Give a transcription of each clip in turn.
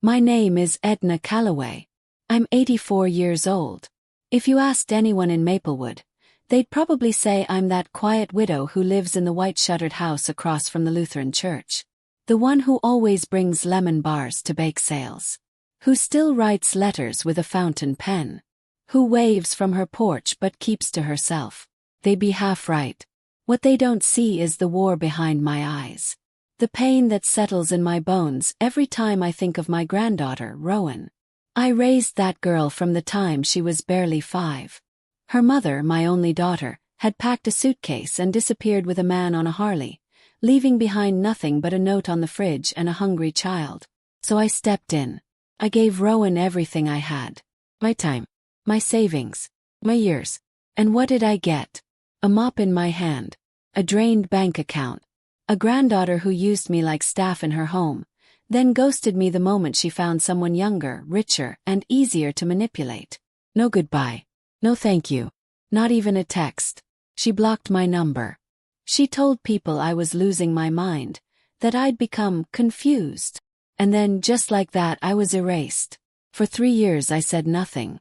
My name is Edna Calloway. I'm 84 years old. If you asked anyone in Maplewood, they'd probably say I'm that quiet widow who lives in the white-shuttered house across from the Lutheran church. The one who always brings lemon bars to bake sales. Who still writes letters with a fountain pen. Who waves from her porch but keeps to herself. They be half right. What they don't see is the war behind my eyes. The pain that settles in my bones every time I think of my granddaughter, Rowan. I raised that girl from the time she was barely 5. Her mother, my only daughter, had packed a suitcase and disappeared with a man on a Harley, leaving behind nothing but a note on the fridge and a hungry child. So I stepped in. I gave Rowan everything I had. My time. My savings. My years. And what did I get? A mop in my hand. A drained bank account. A granddaughter who used me like staff in her home, then ghosted me the moment she found someone younger, richer, and easier to manipulate. No goodbye. No thank you. Not even a text. She blocked my number. She told people I was losing my mind, that I'd become confused. And then, just like that, I was erased. For 3 years I said nothing.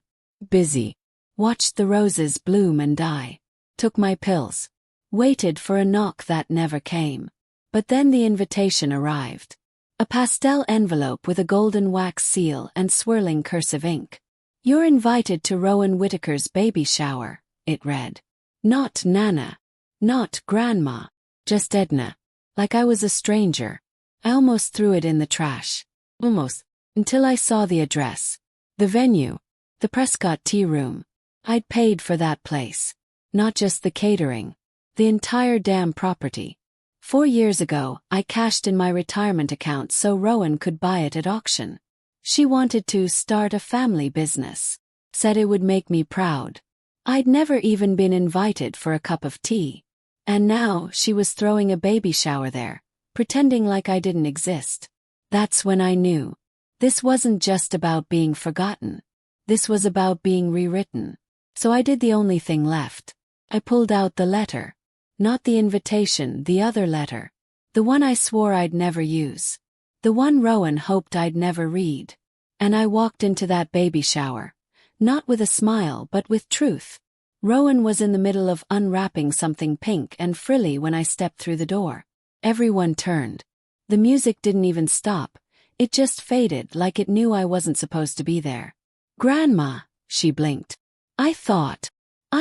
Busy. Watched the roses bloom and die. Took my pills. Waited for a knock that never came. But then the invitation arrived. A pastel envelope with a golden wax seal and swirling cursive ink. You're invited to Rowan Whittaker's baby shower, it read. Not Nana. Not Grandma. Just Edna. Like I was a stranger. I almost threw it in the trash. Almost. Until I saw the address. The venue. The Prescott Tea Room. I'd paid for that place. Not just the catering. The entire damn property. 4 years ago, I cashed in my retirement account so Rowan could buy it at auction. She wanted to start a family business. Said it would make me proud. I'd never even been invited for a cup of tea. And now she was throwing a baby shower there, pretending like I didn't exist. That's when I knew. This wasn't just about being forgotten. This was about being rewritten. So I did the only thing left. I pulled out the letter. Not the invitation, the other letter. The one I swore I'd never use. The one Rowan hoped I'd never read. And I walked into that baby shower. Not with a smile but with truth. Rowan was in the middle of unwrapping something pink and frilly when I stepped through the door. Everyone turned. The music didn't even stop. It just faded like it knew I wasn't supposed to be there. Grandma, she blinked. I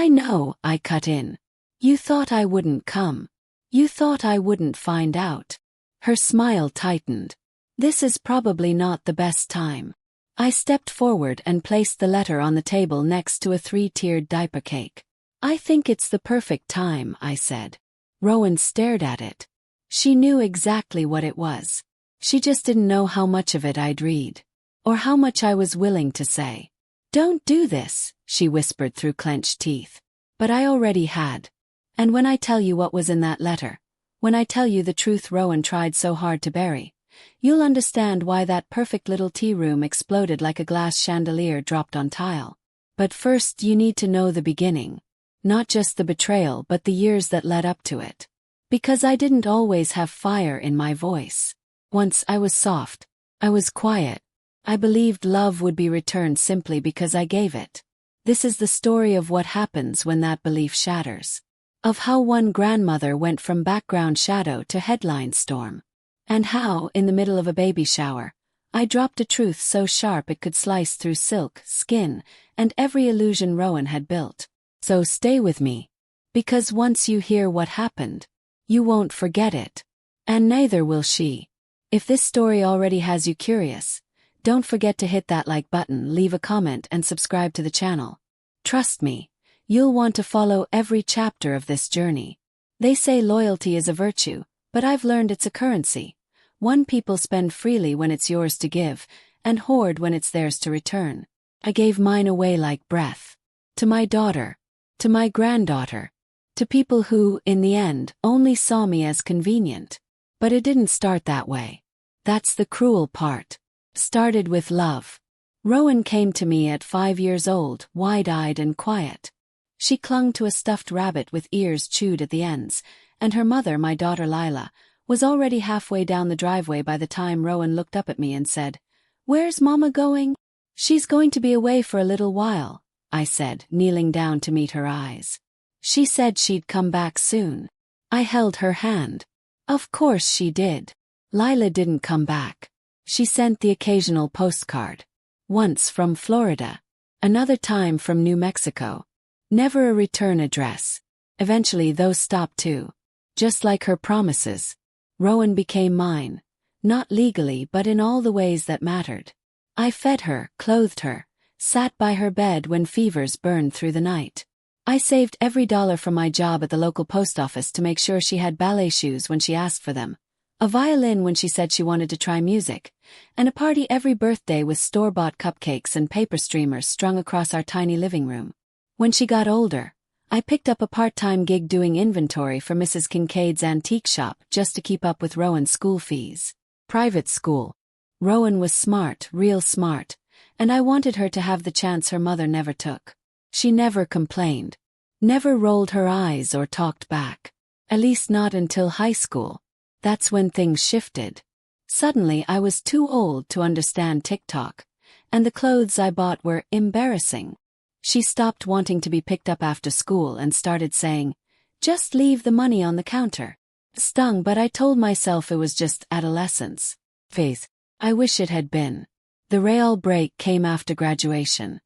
know, I cut in. You thought I wouldn't come. You thought I wouldn't find out. Her smile tightened. This is probably not the best time. I stepped forward and placed the letter on the table next to a 3-tiered diaper cake. I think it's the perfect time, I said. Rowan stared at it. She knew exactly what it was. She just didn't know how much of it I'd read. Or how much I was willing to say. Don't do this, she whispered through clenched teeth. But I already had. And when I tell you what was in that letter, when I tell you the truth Rowan tried so hard to bury, you'll understand why that perfect little tea room exploded like a glass chandelier dropped on tile. But first you need to know the beginning. Not just the betrayal but the years that led up to it. Because I didn't always have fire in my voice. Once I was soft. I was quiet. I believed love would be returned simply because I gave it. This is the story of what happens when that belief shatters. Of how one grandmother went from background shadow to headline storm. And how, in the middle of a baby shower, I dropped a truth so sharp it could slice through silk, skin, and every illusion Rowan had built. So stay with me. Because once you hear what happened, you won't forget it. And neither will she. If this story already has you curious, don't forget to hit that like button, leave a comment and subscribe to the channel. Trust me. You'll want to follow every chapter of this journey. They say loyalty is a virtue, but I've learned it's a currency. One people spend freely when it's yours to give, and hoard when it's theirs to return. I gave mine away like breath. To my daughter. To my granddaughter. To people who, in the end, only saw me as convenient. But it didn't start that way. That's the cruel part. Started with love. Rowan came to me at 5 years old, wide-eyed and quiet. She clung to a stuffed rabbit with ears chewed at the ends, and her mother, my daughter Lila, was already halfway down the driveway by the time Rowan looked up at me and said, Where's Mama going? She's going to be away for a little while, I said, kneeling down to meet her eyes. She said she'd come back soon. I held her hand. Of course she did. Lila didn't come back. She sent the occasional postcard. Once from Florida. Another time from New Mexico. Never a return address. Eventually those stopped too. Just like her promises. Rowan became mine. Not legally but in all the ways that mattered. I fed her, clothed her, sat by her bed when fevers burned through the night. I saved every dollar from my job at the local post office to make sure she had ballet shoes when she asked for them, a violin when she said she wanted to try music, and a party every birthday with store-bought cupcakes and paper streamers strung across our tiny living room. When she got older, I picked up a part-time gig doing inventory for Mrs. Kincaid's antique shop just to keep up with Rowan's school fees. Private school. Rowan was smart, real smart, and I wanted her to have the chance her mother never took. She never complained. Never rolled her eyes or talked back. At least not until high school. That's when things shifted. Suddenly I was too old to understand TikTok, and the clothes I bought were embarrassing. She stopped wanting to be picked up after school and started saying, "Just leave the money on the counter." Stung, but I told myself it was just adolescence. Faith, I wish it had been. The real break came after graduation.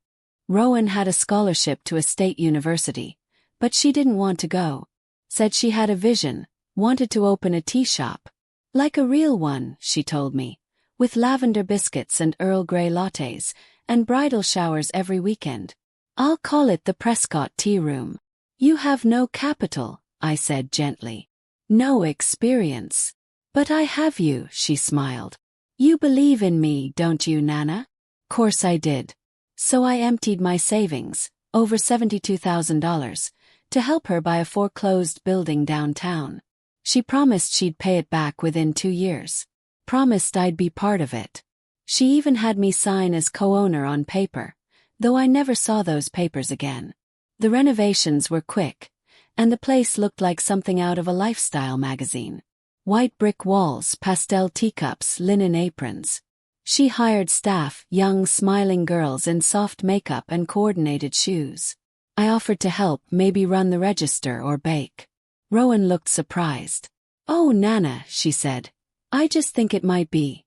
Rowan had a scholarship to a state university, but she didn't want to go. Said she had a vision, wanted to open a tea shop. Like a real one, she told me, with lavender biscuits and Earl Grey lattes, and bridal showers every weekend. I'll call it the Prescott Tea Room. You have no capital, I said gently. No experience. But I have you, she smiled. You believe in me, don't you, Nana? Course I did. So I emptied my savings, over $72,000, to help her buy a foreclosed building downtown. She promised she'd pay it back within 2 years. Promised I'd be part of it. She even had me sign as co-owner on paper, though I never saw those papers again. The renovations were quick, and the place looked like something out of a lifestyle magazine. White brick walls, pastel teacups, linen aprons. She hired staff, young smiling girls in soft makeup and coordinated shoes. I offered to help, maybe run the register or bake. Rowan looked surprised. Oh, Nana, she said. I just think it might be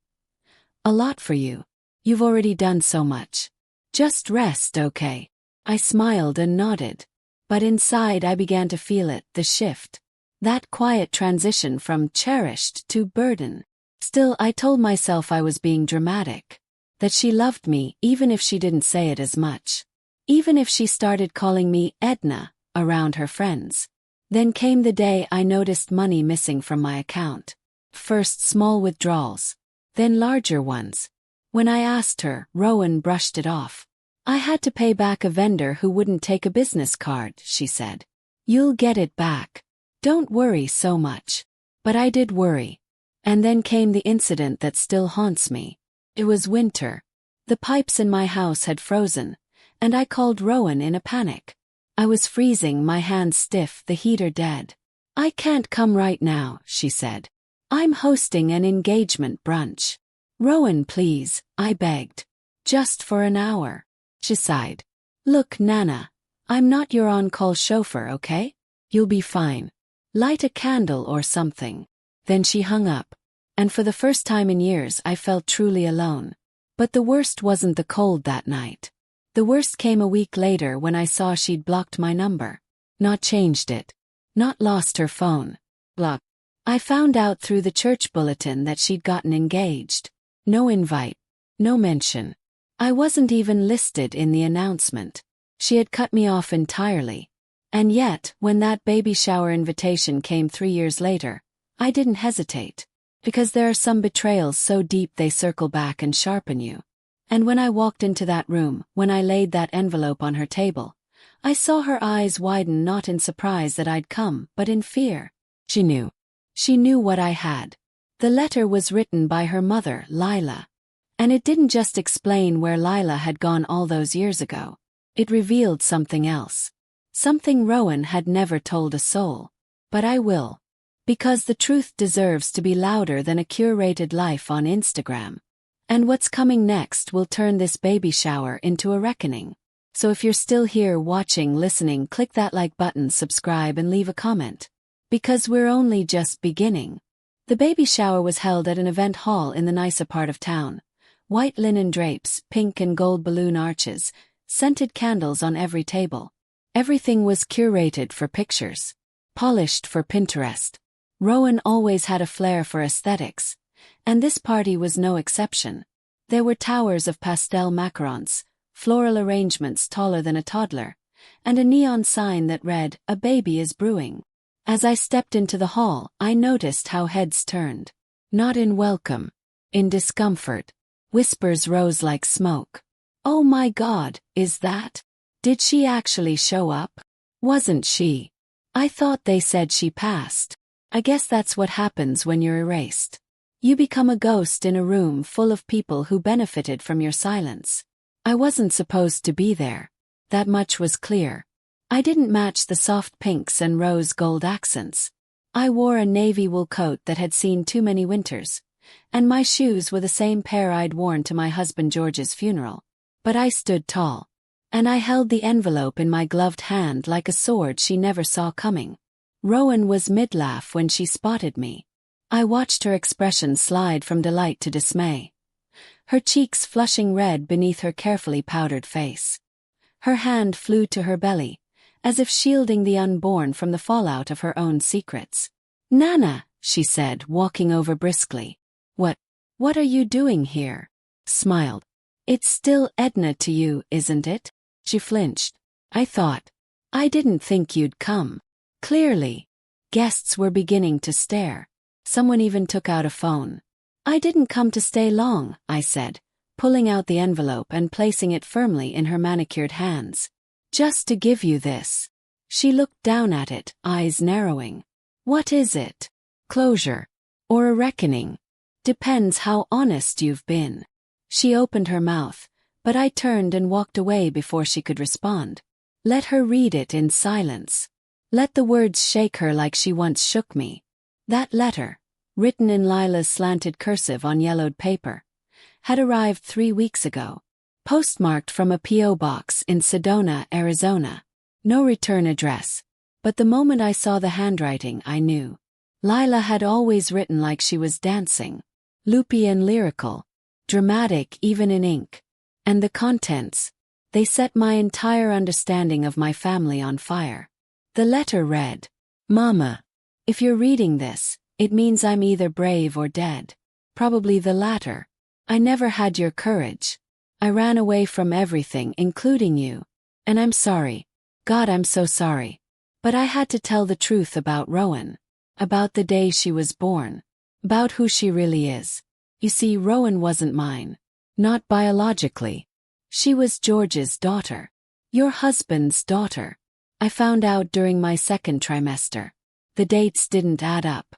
a lot for you. You've already done so much. Just rest, okay? I smiled and nodded. But inside I began to feel it, the shift. That quiet transition from cherished to burden. Still, I told myself I was being dramatic. That she loved me, even if she didn't say it as much. Even if she started calling me Edna around her friends. Then came the day I noticed money missing from my account. First small withdrawals. Then larger ones. When I asked her, Rowan brushed it off. I had to pay back a vendor who wouldn't take a business card, she said. You'll get it back. Don't worry so much. But I did worry. And then came the incident that still haunts me. It was winter. The pipes in my house had frozen, and I called Rowan in a panic. I was freezing, my hands stiff, the heater dead. I can't come right now, she said. I'm hosting an engagement brunch. Rowan, please, I begged. Just for an hour. She sighed. Look, Nana, I'm not your on-call chauffeur, okay? You'll be fine. Light a candle or something. Then she hung up. And for the first time in years I felt truly alone. But the worst wasn't the cold that night. The worst came a week later when I saw she'd blocked my number. Not changed it. Not lost her phone. Blocked. I found out through the church bulletin that she'd gotten engaged. No invite. No mention. I wasn't even listed in the announcement. She had cut me off entirely. And yet, when that baby shower invitation came 3 years later, I didn't hesitate. Because there are some betrayals so deep they circle back and sharpen you. And when I walked into that room, when I laid that envelope on her table, I saw her eyes widen, not in surprise that I'd come, but in fear. She knew. She knew what I had. The letter was written by her mother, Lila. And it didn't just explain where Lila had gone all those years ago. It revealed something else. Something Rowan had never told a soul. But I will. Because the truth deserves to be louder than a curated life on Instagram. And what's coming next will turn this baby shower into a reckoning. So if you're still here watching, listening, click that like button, subscribe and leave a comment. Because we're only just beginning. The baby shower was held at an event hall in the nicer part of town. White linen drapes, pink and gold balloon arches, scented candles on every table. Everything was curated for pictures. Polished for Pinterest. Rowan always had a flair for aesthetics. And this party was no exception. There were towers of pastel macarons, floral arrangements taller than a toddler, and a neon sign that read, "A baby is brewing." As I stepped into the hall, I noticed how heads turned. Not in welcome. In discomfort. Whispers rose like smoke. "Oh my God, is that? Did she actually show up? Wasn't she? I thought they said she passed." I guess that's what happens when you're erased. You become a ghost in a room full of people who benefited from your silence. I wasn't supposed to be there. That much was clear. I didn't match the soft pinks and rose gold accents. I wore a navy wool coat that had seen too many winters, and my shoes were the same pair I'd worn to my husband George's funeral. But I stood tall, and I held the envelope in my gloved hand like a sword she never saw coming. Rowan was mid-laugh when she spotted me. I watched her expression slide from delight to dismay. Her cheeks flushing red beneath her carefully powdered face. Her hand flew to her belly, as if shielding the unborn from the fallout of her own secrets. "Nana," she said, walking over briskly. What are you doing here?" Smiled. "It's still Edna to you, isn't it?" She flinched. I didn't think you'd come." Clearly. Guests were beginning to stare. Someone even took out a phone. "I didn't come to stay long," I said, pulling out the envelope and placing it firmly in her manicured hands. "Just to give you this." She looked down at it, eyes narrowing. "What is it? Closure? Or a reckoning? Depends how honest you've been." She opened her mouth, but I turned and walked away before she could respond. Let her read it in silence. Let the words shake her like she once shook me. That letter, written in Lila's slanted cursive on yellowed paper, had arrived 3 weeks ago. Postmarked from a P.O. box in Sedona, Arizona. No return address. But the moment I saw the handwriting, I knew. Lila had always written like she was dancing. Loopy and lyrical. Dramatic even in ink. And the contents, they set my entire understanding of my family on fire. The letter read, "Mama, if you're reading this, it means I'm either brave or dead. Probably the latter. I never had your courage. I ran away from everything, including you. And I'm sorry. God, I'm so sorry. But I had to tell the truth about Rowan. About the day she was born. About who she really is. You see, Rowan wasn't mine. Not biologically. She was George's daughter. Your husband's daughter. I found out during my second trimester. The dates didn't add up.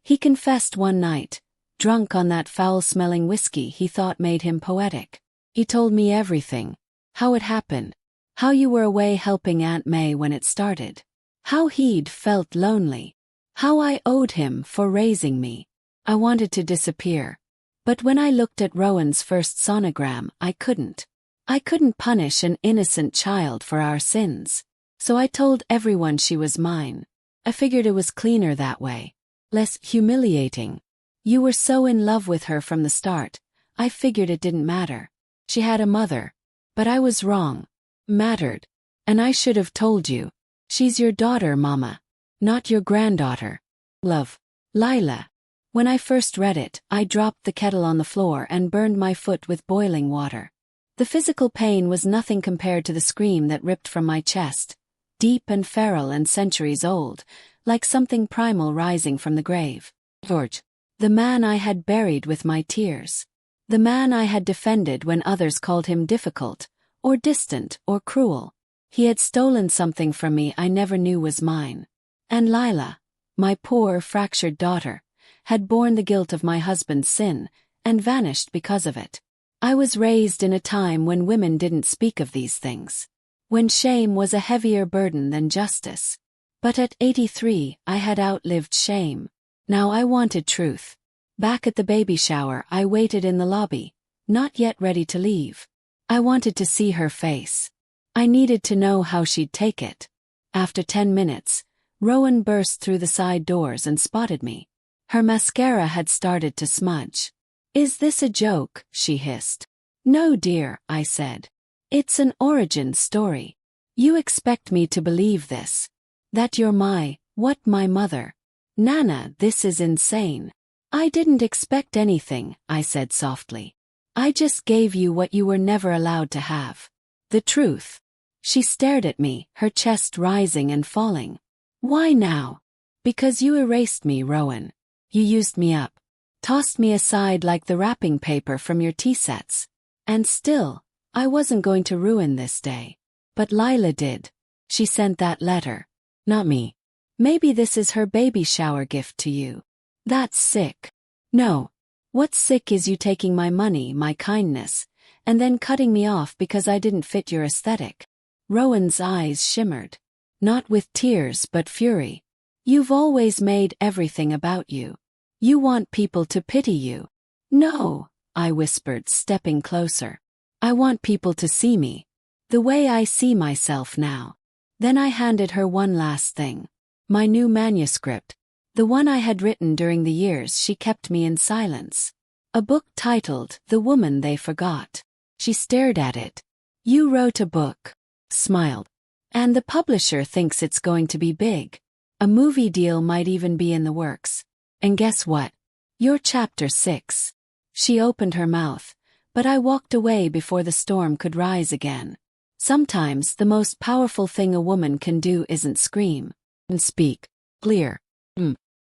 He confessed one night, drunk on that foul-smelling whiskey he thought made him poetic. He told me everything. How it happened. How you were away helping Aunt May when it started. How he'd felt lonely. How I owed him for raising me. I wanted to disappear. But when I looked at Rowan's first sonogram, I couldn't. I couldn't punish an innocent child for our sins. So I told everyone she was mine. I figured it was cleaner that way. Less humiliating. You were so in love with her from the start, I figured it didn't matter. She had a mother. But I was wrong. Mattered. And I should have told you. She's your daughter, Mama. Not your granddaughter. Love. Lila. When I first read it, I dropped the kettle on the floor and burned my foot with boiling water. The physical pain was nothing compared to the scream that ripped from my chest. Deep and feral and centuries old, like something primal rising from the grave. George. The man I had buried with my tears. The man I had defended when others called him difficult, or distant, or cruel. He had stolen something from me I never knew was mine. And Lila, my poor, fractured daughter, had borne the guilt of my husband's sin, and vanished because of it. I was raised in a time when women didn't speak of these things. When shame was a heavier burden than justice. But at 83, I had outlived shame. Now I wanted truth. Back at the baby shower, I waited in the lobby, not yet ready to leave. I wanted to see her face. I needed to know how she'd take it. After 10 minutes, Rowan burst through the side doors and spotted me. Her mascara had started to smudge. "Is this a joke?" she hissed. "No, dear," I said. "It's an origin story. You expect me to believe this? That you're my mother? Nana, this is insane." "I didn't expect anything," I said softly. "I just gave you what you were never allowed to have. The truth." She stared at me, her chest rising and falling. "Why now?" "Because you erased me, Rowan. You used me up. Tossed me aside like the wrapping paper from your tea sets. And still, I wasn't going to ruin this day. But Lila did. She sent that letter. Not me. Maybe this is her baby shower gift to you. That's sick." "No. What's sick is you taking my money, my kindness, and then cutting me off because I didn't fit your aesthetic." Rowan's eyes shimmered. Not with tears but fury. "You've always made everything about you. You want people to pity you." "No," I whispered, stepping closer. "I want people to see me. The way I see myself now." Then I handed her one last thing. My new manuscript. The one I had written during the years she kept me in silence. A book titled The Woman They Forgot. She stared at it. "You wrote a book." Smiled. "And the publisher thinks it's going to be big. A movie deal might even be in the works. And guess what? You're chapter 6. She opened her mouth, but I walked away before the storm could rise again. Sometimes the most powerful thing a woman can do isn't scream and speak clear,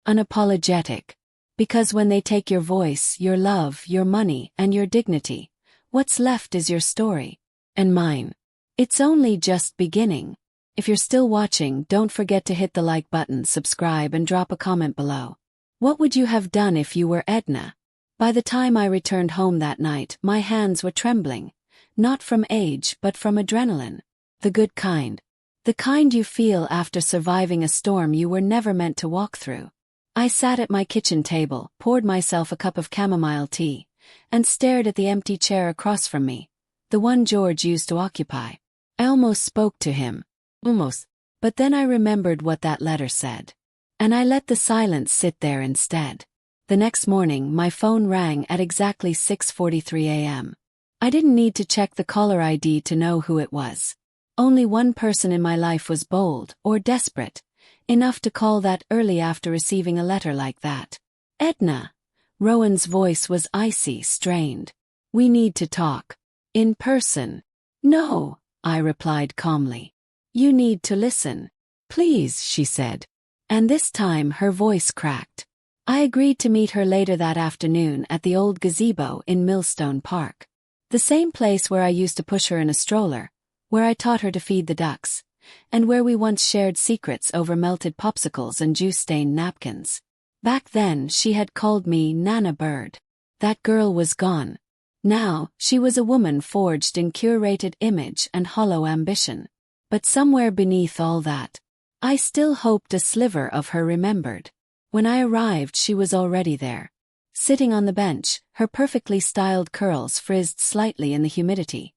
unapologetic. Because when they take your voice, your love, your money, and your dignity, what's left is your story. And mine. It's only just beginning. If you're still watching, don't forget to hit the like button, subscribe, and drop a comment below. What would you have done if you were Edna? By the time I returned home that night, my hands were trembling. Not from age, but from adrenaline. The good kind. The kind you feel after surviving a storm you were never meant to walk through. I sat at my kitchen table, poured myself a cup of chamomile tea, and stared at the empty chair across from me, the one George used to occupy. I almost spoke to him. Almost. But then I remembered what that letter said. And I let the silence sit there instead. The next morning, my phone rang at exactly 6:43 a.m. I didn't need to check the caller ID to know who it was. Only one person in my life was bold, or desperate, enough to call that early after receiving a letter like that. "Edna." Rowan's voice was icy, strained. "We need to talk. In person." "No," I replied calmly. "You need to listen." "Please," she said. And this time her voice cracked. I agreed to meet her later that afternoon at the old gazebo in Millstone Park. The same place where I used to push her in a stroller, where I taught her to feed the ducks, and where we once shared secrets over melted popsicles and juice-stained napkins. Back then she had called me Nana Bird. That girl was gone. Now, she was a woman forged in curated image and hollow ambition. But somewhere beneath all that, I still hoped a sliver of her remembered. When I arrived, she was already there. Sitting on the bench, her perfectly styled curls frizzed slightly in the humidity.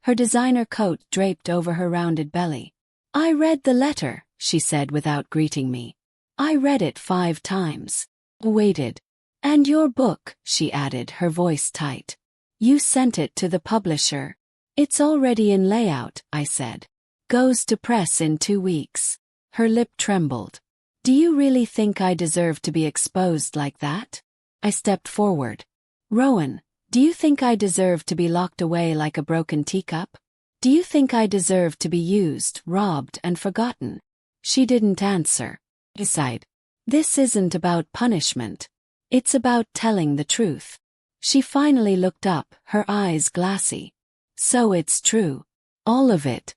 Her designer coat draped over her rounded belly. "I read the letter," she said without greeting me. "I read it 5 times. Waited. And your book," she added, her voice tight. "You sent it to the publisher." "It's already in layout," I said. "Goes to press in 2 weeks." Her lip trembled. "Do you really think I deserve to be exposed like that?" I stepped forward. "Rowan, do you think I deserve to be locked away like a broken teacup? Do you think I deserve to be used, robbed, and forgotten?" She didn't answer. I sighed. "This isn't about punishment. It's about telling the truth." She finally looked up, her eyes glassy. "So it's true. All of it."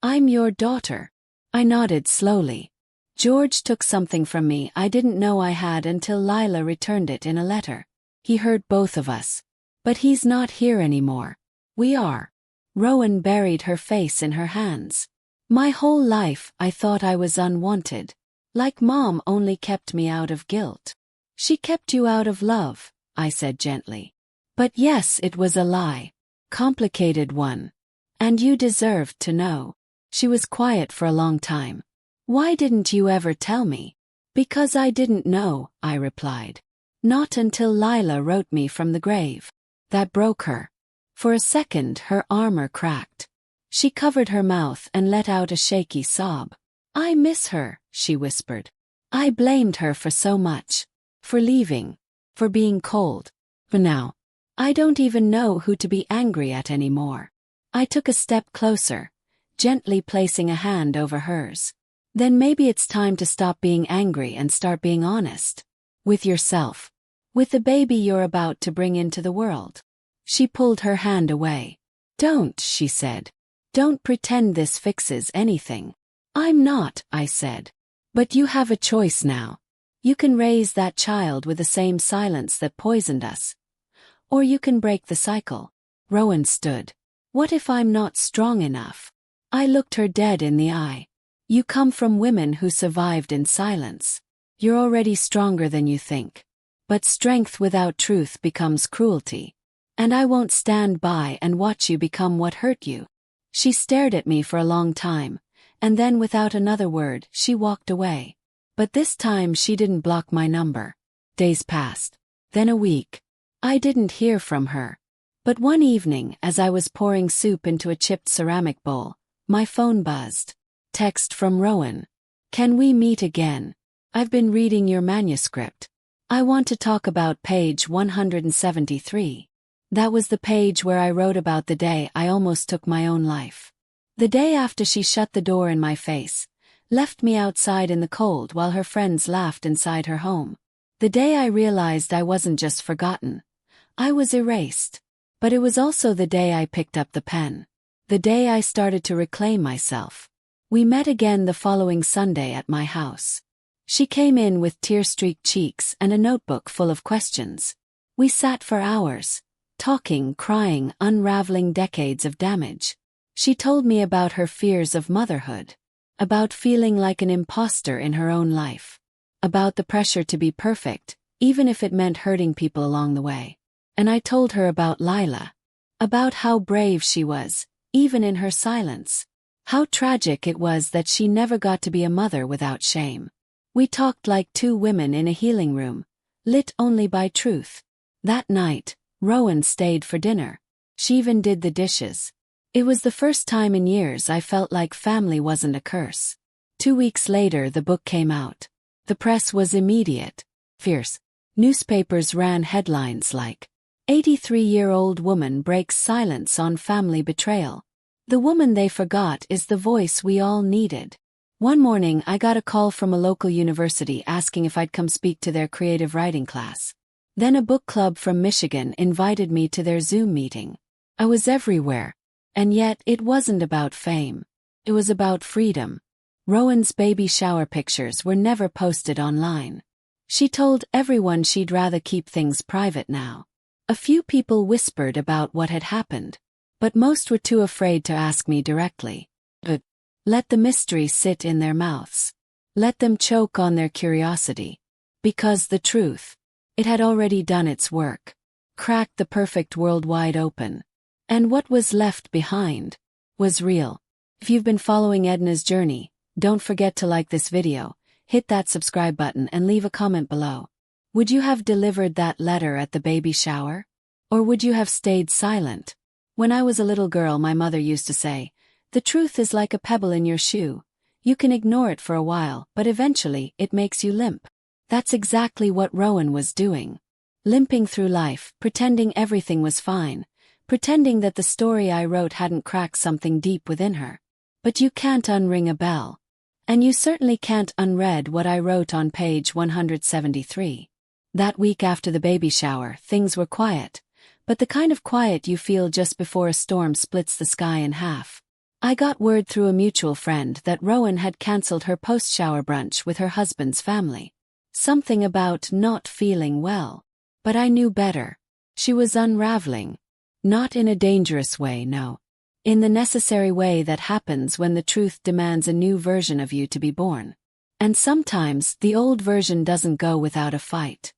"I'm your daughter." I nodded slowly. "George took something from me I didn't know I had until Lila returned it in a letter. He hurt both of us. But he's not here anymore. We are." Rowan buried her face in her hands. "My whole life I thought I was unwanted. Like Mom only kept me out of guilt." She kept you out of love, I said gently. But yes, it was a lie. Complicated one. And you deserved to know. She was quiet for a long time. Why didn't you ever tell me? Because I didn't know, I replied. Not until Lila wrote me from the grave. That broke her. For a second her armor cracked. She covered her mouth and let out a shaky sob. I miss her, she whispered. I blamed her for so much. For leaving. For being cold. But now, I don't even know who to be angry at anymore. I took a step closer, gently placing a hand over hers. Then maybe it's time to stop being angry and start being honest. With yourself. With the baby you're about to bring into the world. She pulled her hand away. Don't, she said. Don't pretend this fixes anything. I'm not, I said. But you have a choice now. You can raise that child with the same silence that poisoned us. Or you can break the cycle. Rowan stood. What if I'm not strong enough? I looked her dead in the eye. You come from women who survived in silence. You're already stronger than you think. But strength without truth becomes cruelty. And I won't stand by and watch you become what hurt you. She stared at me for a long time, and then without another word, she walked away. But this time she didn't block my number. Days passed. Then a week. I didn't hear from her. But one evening, as I was pouring soup into a chipped ceramic bowl, my phone buzzed. Text from Rowan. Can we meet again? I've been reading your manuscript. I want to talk about page 173. That was the page where I wrote about the day I almost took my own life. The day after she shut the door in my face, left me outside in the cold while her friends laughed inside her home. The day I realized I wasn't just forgotten. I was erased. But it was also the day I picked up the pen. The day I started to reclaim myself. We met again the following Sunday at my house. She came in with tear-streaked cheeks and a notebook full of questions. We sat for hours, talking, crying, unraveling decades of damage. She told me about her fears of motherhood. About feeling like an imposter in her own life. About the pressure to be perfect, even if it meant hurting people along the way. And I told her about Lila. About how brave she was, even in her silence. How tragic it was that she never got to be a mother without shame. We talked like two women in a healing room, lit only by truth. That night, Rowan stayed for dinner. She even did the dishes. It was the first time in years I felt like family wasn't a curse. 2 weeks later the book came out. The press was immediate, fierce. Newspapers ran headlines like, 83-year-old woman breaks silence on family betrayal. The woman they forgot is the voice we all needed. One morning I got a call from a local university asking if I'd come speak to their creative writing class. Then a book club from Michigan invited me to their Zoom meeting. I was everywhere. And yet it wasn't about fame. It was about freedom. Rowan's baby shower pictures were never posted online. She told everyone she'd rather keep things private now. A few people whispered about what had happened. But most were too afraid to ask me directly. Let the mystery sit in their mouths. Let them choke on their curiosity. Because the truth, it had already done its work. Cracked the perfect world wide open. And what was left behind was real. If you've been following Edna's journey, don't forget to like this video, hit that subscribe button and leave a comment below. Would you have delivered that letter at the baby shower? Or would you have stayed silent? When I was a little girl, my mother used to say, the truth is like a pebble in your shoe. You can ignore it for a while, but eventually it makes you limp. That's exactly what Rowan was doing. Limping through life, pretending everything was fine. Pretending that the story I wrote hadn't cracked something deep within her. But you can't unring a bell. And you certainly can't unread what I wrote on page 173. That week after the baby shower, things were quiet. But the kind of quiet you feel just before a storm splits the sky in half. I got word through a mutual friend that Rowan had cancelled her post-shower brunch with her husband's family. Something about not feeling well. But I knew better. She was unraveling. Not in a dangerous way, no. In the necessary way that happens when the truth demands a new version of you to be born. And sometimes the old version doesn't go without a fight.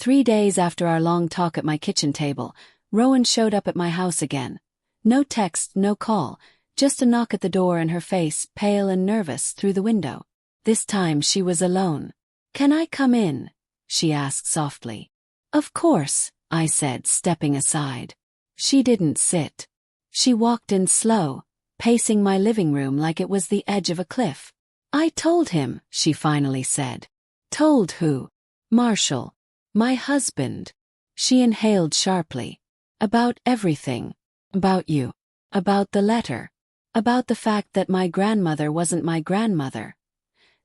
3 days after our long talk at my kitchen table, Rowan showed up at my house again. No text, no call, just a knock at the door and her face, pale and nervous, through the window. This time she was alone. "Can I come in?" she asked softly. "Of course," I said, stepping aside. She didn't sit. She walked in slow, pacing my living room like it was the edge of a cliff. "I told him," she finally said. "Told who?" "Marshall. My husband." She inhaled sharply. "About everything. About you. About the letter. About the fact that my grandmother wasn't my grandmother.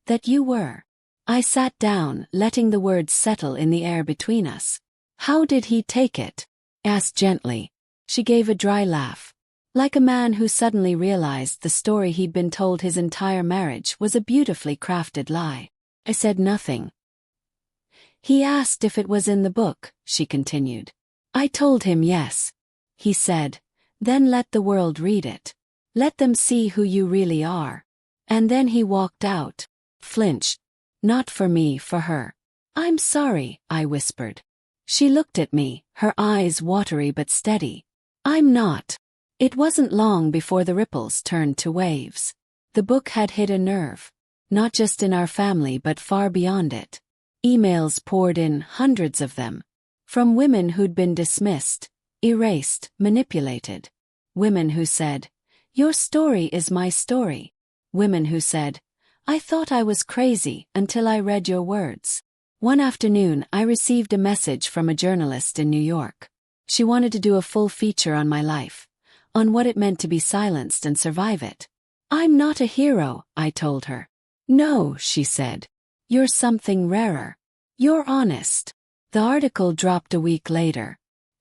That you were." I sat down, letting the words settle in the air between us. "How did he take it?" asked gently. She gave a dry laugh. Like a man who suddenly realized the story he'd been told his entire marriage was a beautifully crafted lie. I said nothing. "He asked if it was in the book," she continued. "I told him yes." He said, "Then let the world read it. Let them see who you really are." And then he walked out. Flinched. Not for me, for her. "I'm sorry," I whispered. She looked at me, her eyes watery but steady. "I'm not." It wasn't long before the ripples turned to waves. The book had hit a nerve. Not just in our family but far beyond it. Emails poured in, hundreds of them. From women who'd been dismissed, erased, manipulated. Women who said, "Your story is my story." Women who said, "I thought I was crazy until I read your words." One afternoon I received a message from a journalist in New York. She wanted to do a full feature on my life, on what it meant to be silenced and survive it. "I'm not a hero," I told her. "No," she said. "You're something rarer. You're honest." The article dropped a week later.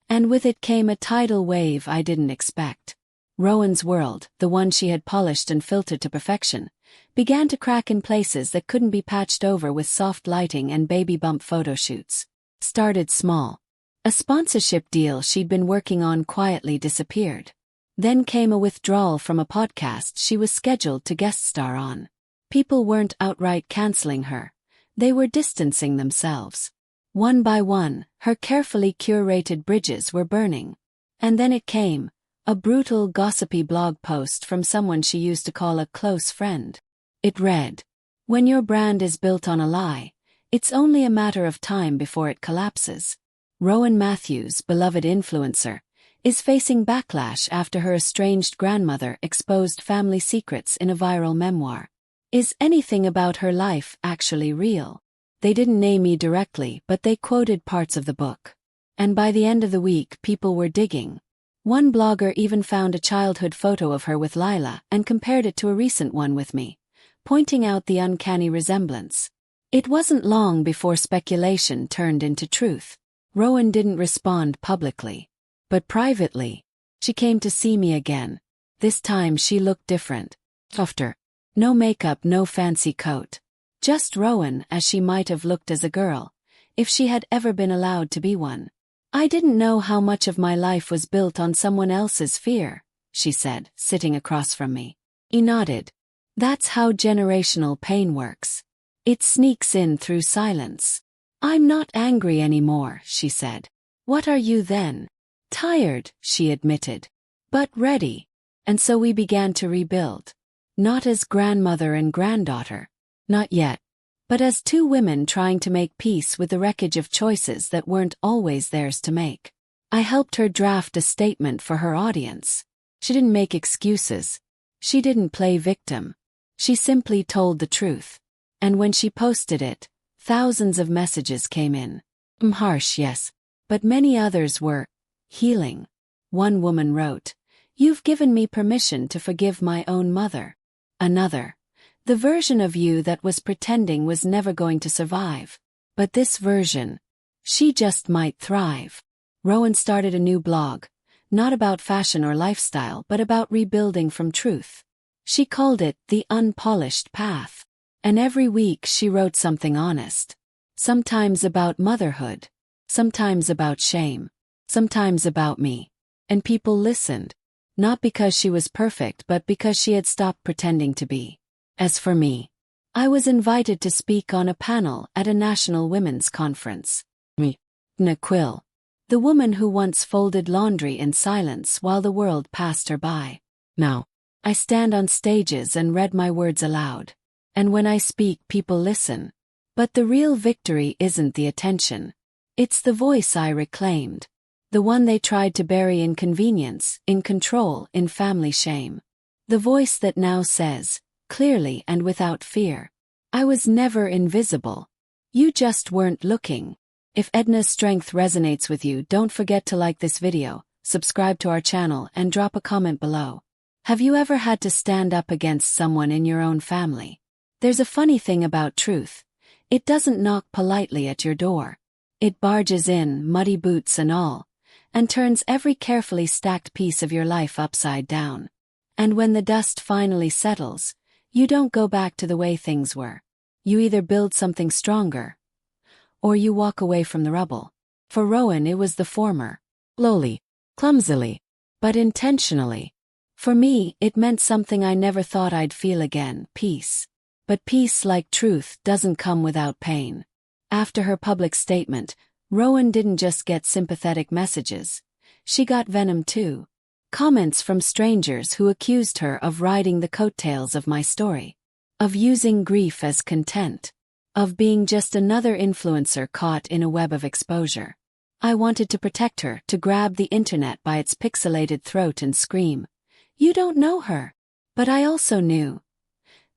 And with it came a tidal wave I didn't expect. Rowan's world, the one she had polished and filtered to perfection, began to crack in places that couldn't be patched over with soft lighting and baby bump photo shoots. Started small. A sponsorship deal she'd been working on quietly disappeared. Then came a withdrawal from a podcast she was scheduled to guest star on. People weren't outright canceling her. They were distancing themselves. One by one, her carefully curated bridges were burning. And then it came, a brutal, gossipy blog post from someone she used to call a close friend. It read, "When your brand is built on a lie, it's only a matter of time before it collapses." Rowan Matthews, beloved influencer, is facing backlash after her estranged grandmother exposed family secrets in a viral memoir. Is anything about her life actually real? They didn't name me directly, but they quoted parts of the book. And by the end of the week, people were digging. One blogger even found a childhood photo of her with Lila and compared it to a recent one with me, pointing out the uncanny resemblance. It wasn't long before speculation turned into truth. Rowan didn't respond publicly. But privately, she came to see me again. This time she looked different. Softer. No makeup, no fancy coat. Just Rowan as she might have looked as a girl, if she had ever been allowed to be one. "I didn't know how much of my life was built on someone else's fear," she said, sitting across from me. He nodded. "That's how generational pain works. It sneaks in through silence." "I'm not angry anymore," she said. "What are you then?" "Tired," she admitted. "But ready." And so we began to rebuild. Not as grandmother and granddaughter. Not yet. But as two women trying to make peace with the wreckage of choices that weren't always theirs to make. I helped her draft a statement for her audience. She didn't make excuses. She didn't play victim. She simply told the truth. And when she posted it, thousands of messages came in. Harsh, yes. But many others were healing. One woman wrote, "You've given me permission to forgive my own mother." Another, "The version of you that was pretending was never going to survive. But this version, she just might thrive." Rowan started a new blog, not about fashion or lifestyle but about rebuilding from truth. She called it The Unpolished Path. And every week she wrote something honest. Sometimes about motherhood. Sometimes about shame. Sometimes about me. And people listened. Not because she was perfect but because she had stopped pretending to be. As for me, I was invited to speak on a panel at a national women's conference. Edna Quill. The woman who once folded laundry in silence while the world passed her by. Now, I stand on stages and read my words aloud. And when I speak, people listen. But the real victory isn't the attention. It's the voice I reclaimed. The one they tried to bury in convenience, in control, in family shame. The voice that now says, clearly and without fear, I was never invisible. You just weren't looking. If Edna's strength resonates with you, don't forget to like this video, subscribe to our channel, and drop a comment below. Have you ever had to stand up against someone in your own family? There's a funny thing about truth. It doesn't knock politely at your door. It barges in, muddy boots and all, and turns every carefully stacked piece of your life upside down. And when the dust finally settles, you don't go back to the way things were. You either build something stronger, or you walk away from the rubble. For Rowan, it was the former. Slowly, clumsily, but intentionally. For me, it meant something I never thought I'd feel again, peace. But peace, like truth, doesn't come without pain. After her public statement, Rowan didn't just get sympathetic messages. She got venom too. Comments from strangers who accused her of riding the coattails of my story. Of using grief as content. Of being just another influencer caught in a web of exposure. I wanted to protect her, to grab the internet by its pixelated throat and scream, "You don't know her." But I also knew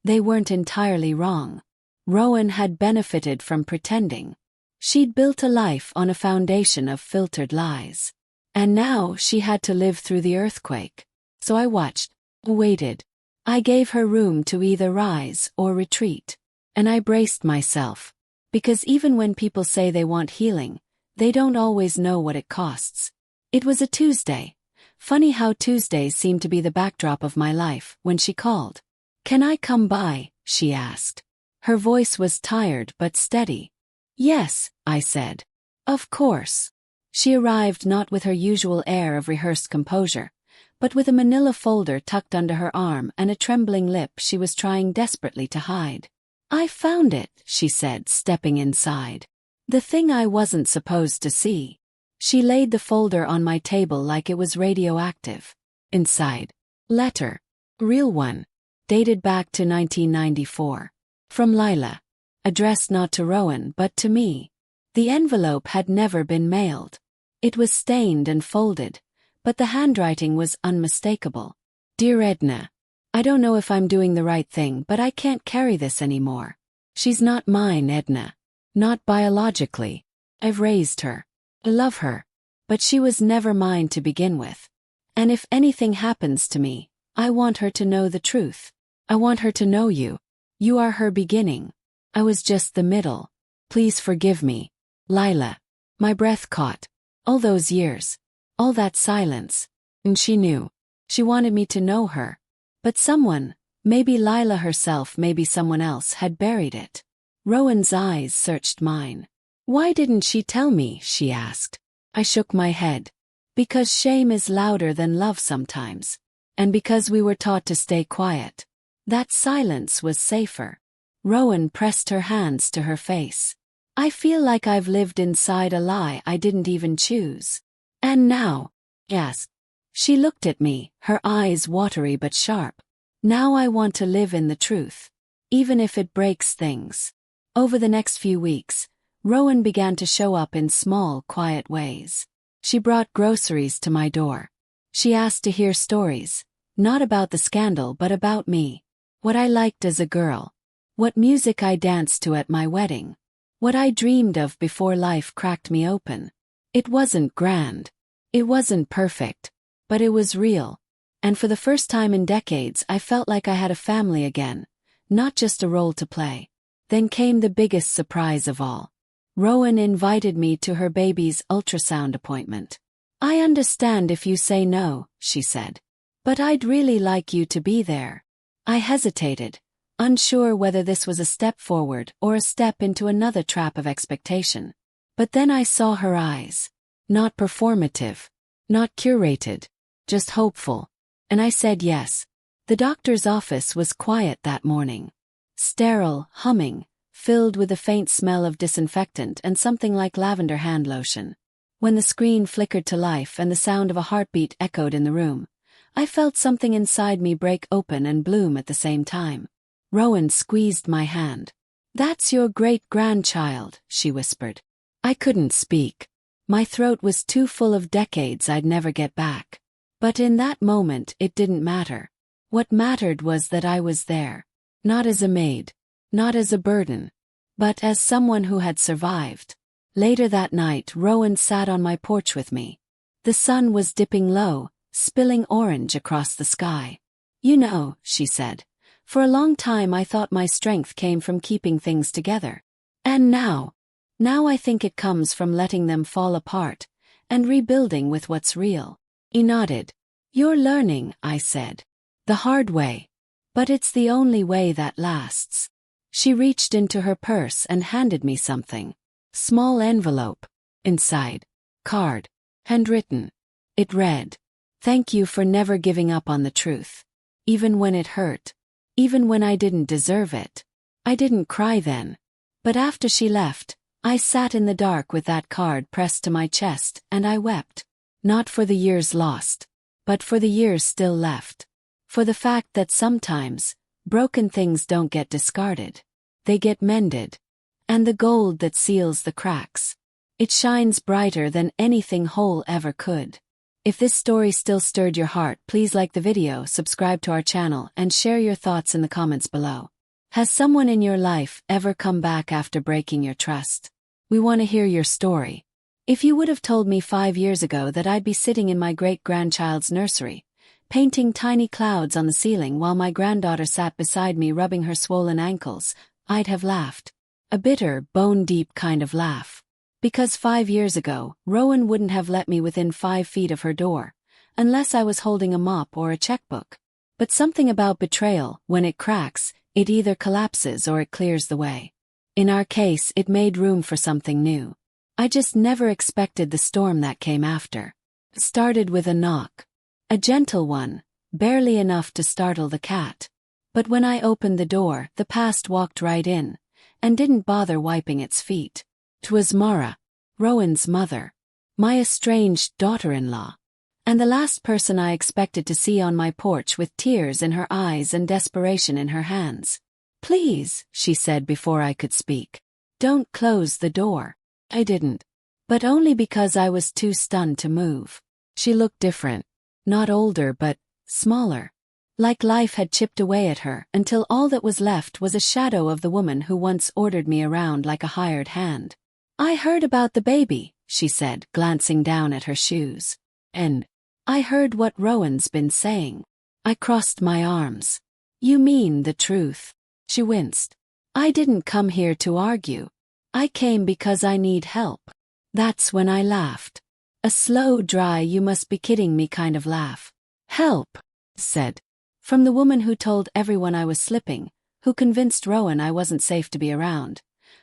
they weren't entirely wrong. Rowan had benefited from pretending. She'd built a life on a foundation of filtered lies. And now she had to live through the earthquake. So I watched, waited. I gave her room to either rise or retreat. And I braced myself. Because even when people say they want healing, they don't always know what it costs. It was a Tuesday. Funny how Tuesdays seem to be the backdrop of my life. When she called, "Can I come by?" she asked. Her voice was tired but steady. "Yes," I said. "Of course." She arrived not with her usual air of rehearsed composure, but with a manila folder tucked under her arm and a trembling lip she was trying desperately to hide. "I found it," she said, stepping inside. "The thing I wasn't supposed to see." She laid the folder on my table like it was radioactive. Inside, letter. Real one. Dated back to 1994. From Lila. Addressed not to Rowan but to me. The envelope had never been mailed. It was stained and folded, but the handwriting was unmistakable. "Dear Edna, I don't know if I'm doing the right thing, but I can't carry this anymore. She's not mine, Edna. Not biologically. I've raised her. I love her. But she was never mine to begin with. And if anything happens to me, I want her to know the truth. I want her to know you. You are her beginning. I was just the middle. Please forgive me. Lila." My breath caught. All those years. All that silence. And she knew. She wanted me to know her. But someone, maybe Lila herself, maybe someone else, had buried it. Rowan's eyes searched mine. "Why didn't she tell me?" she asked. I shook my head. "Because shame is louder than love sometimes. And because we were taught to stay quiet. That silence was safer." Rowan pressed her hands to her face. "I feel like I've lived inside a lie I didn't even choose." "And now?" Yes. She looked at me, her eyes watery but sharp. "Now I want to live in the truth. Even if it breaks things." Over the next few weeks, Rowan began to show up in small, quiet ways. She brought groceries to my door. She asked to hear stories, not about the scandal but about me. What I liked as a girl. What music I danced to at my wedding. What I dreamed of before life cracked me open. It wasn't grand. It wasn't perfect. But it was real. And for the first time in decades I felt like I had a family again, not just a role to play. Then came the biggest surprise of all. Rowan invited me to her baby's ultrasound appointment. "I understand if you say no," she said. "But I'd really like you to be there." I hesitated, unsure whether this was a step forward or a step into another trap of expectation. But then I saw her eyes. Not performative. Not curated. Just hopeful. And I said yes. The doctor's office was quiet that morning. Sterile, humming, filled with a faint smell of disinfectant and something like lavender hand lotion. When the screen flickered to life and the sound of a heartbeat echoed in the room, I felt something inside me break open and bloom at the same time. Rowan squeezed my hand. "That's your great-grandchild," she whispered. I couldn't speak. My throat was too full of decades I'd never get back. But in that moment it didn't matter. What mattered was that I was there. Not as a maid. Not as a burden. But as someone who had survived. Later that night, Rowan sat on my porch with me. The sun was dipping low, spilling orange across the sky. "You know," she said, "for a long time I thought my strength came from keeping things together. And now I think it comes from letting them fall apart, and rebuilding with what's real." He nodded. "You're learning," I said. "The hard way. But it's the only way that lasts." She reached into her purse and handed me something. Small envelope. Inside. Card. Handwritten. It read, "Thank you for never giving up on the truth. Even when it hurt. Even when I didn't deserve it." I didn't cry then. But after she left, I sat in the dark with that card pressed to my chest, and I wept. Not for the years lost, but for the years still left. For the fact that sometimes, broken things don't get discarded. They get mended. And the gold that seals the cracks, it shines brighter than anything whole ever could. If this story still stirred your heart, please like the video, subscribe to our channel, and share your thoughts in the comments below. Has someone in your life ever come back after breaking your trust? We want to hear your story. If you would have told me 5 years ago that I'd be sitting in my great-grandchild's nursery, painting tiny clouds on the ceiling while my granddaughter sat beside me rubbing her swollen ankles, I'd have laughed. A bitter, bone-deep kind of laugh. Because 5 years ago, Rowan wouldn't have let me within 5 feet of her door, unless I was holding a mop or a checkbook. But something about betrayal, when it cracks, it either collapses or it clears the way. In our case, it made room for something new. I just never expected the storm that came after. It started with a knock. A gentle one, barely enough to startle the cat. But when I opened the door, the past walked right in, and didn't bother wiping its feet. 'Twas Mara, Rowan's mother, my estranged daughter-in-law, and the last person I expected to see on my porch with tears in her eyes and desperation in her hands. "Please," she said before I could speak. "Don't close the door." I didn't. But only because I was too stunned to move. She looked different. Not older but smaller. Like life had chipped away at her until all that was left was a shadow of the woman who once ordered me around like a hired hand. "I heard about the baby," she said, glancing down at her shoes. "And I heard what Rowan's been saying." I crossed my arms. "You mean the truth?" She winced. "I didn't come here to argue. I came because I need help." That's when I laughed. A slow, dry, "you must be kidding me" kind of laugh. "Help," said. From the woman who told everyone I was slipping, who convinced Rowan I wasn't safe to be around,